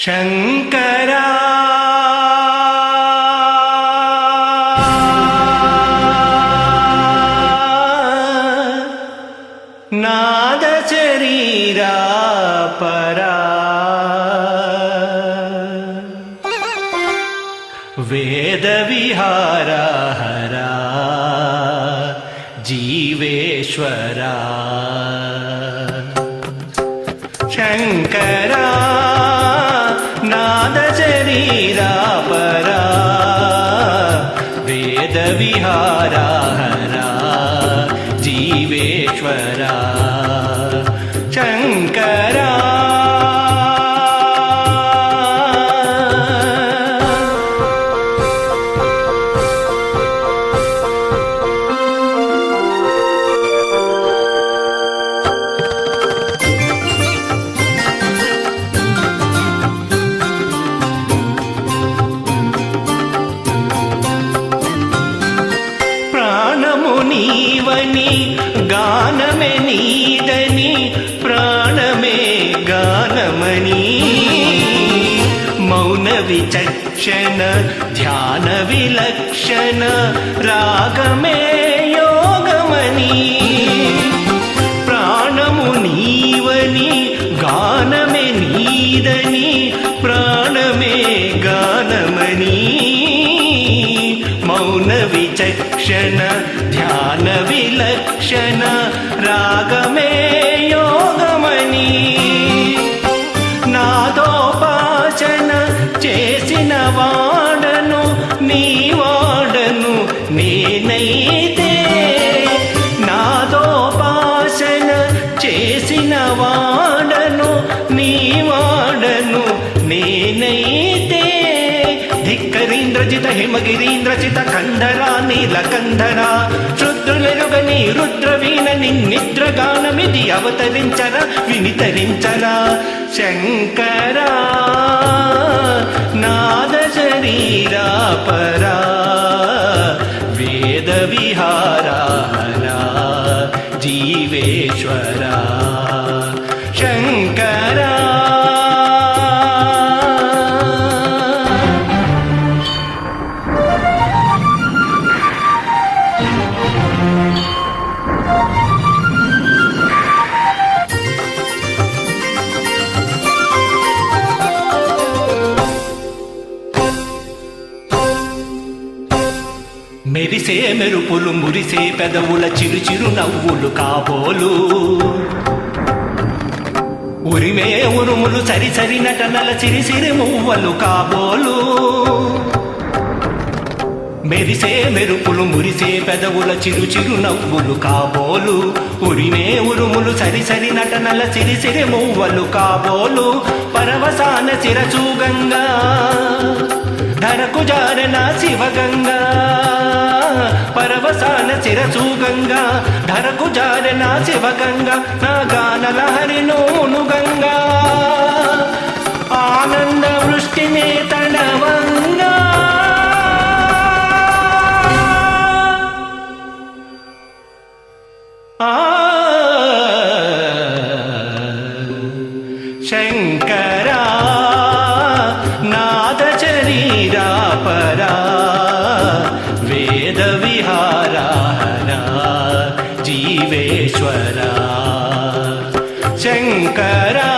శంకరా నాద శరీరా పరా వేద విహారా హరా జీవేశ్వరా శంకరా నాద శరీరా పరా వేద విహారా హరా జీవేశ్వరా శంకరా నీవని గానమే నీదని ప్రాణమే గానమని మౌన విచక్షణ ధ్యాన విలక్షణ రాగమే యోగమని ప్రాణము నీవని గానమే నీదని ప్రాణమే గానమని మౌన విచక్షణ ధ్యాన విలక్షణ రాగమే యోగమని నాదోపాసన చేసిన వాడను నీ వాడను నేనైతే నాదోపాసన చేసిన వాడను నీ వాడను నేనైతే ధిక్కరీంద్రజిత హిమగిరీంద్రజిత కంధరా నీలకంధరా శుద్రులెరుగని రుద్రవీణ నిద్రగానమిది అవతరించరా వినితరించరా శంకరా నాద శరీరా పరా వేద విహారా హరా జీవేశ్వరా శంకరా మెరిసే మెరుపులు మురిసే పెదవుల చిరు చిరు నవ్వులు కాబోలు ఉరిమే ఉరుములు సరి సరి నటనల సిరి సిరి మువ్వలు కాబోలు మెరిసే మెరుపులు మురిసే పెదవుల చిరు చిరు నవ్వులు కాబోలు ఉరిమే ఉరుములు సరి సరి నటనల సిరి సిరి మువ్వలు కాబోలు పరవసాన శిరచూగంగా ధరకు జారన శివగంగా పరవసాన శిరచూగంగా ధరకు జారన శివగంగా నా గానల హరినోను గంగా ఆనంద వృష్టినే తడవంగా శంకరా నాద శరీరా పరా వేద విహారా హరా జీవేశ్వరా శంకరా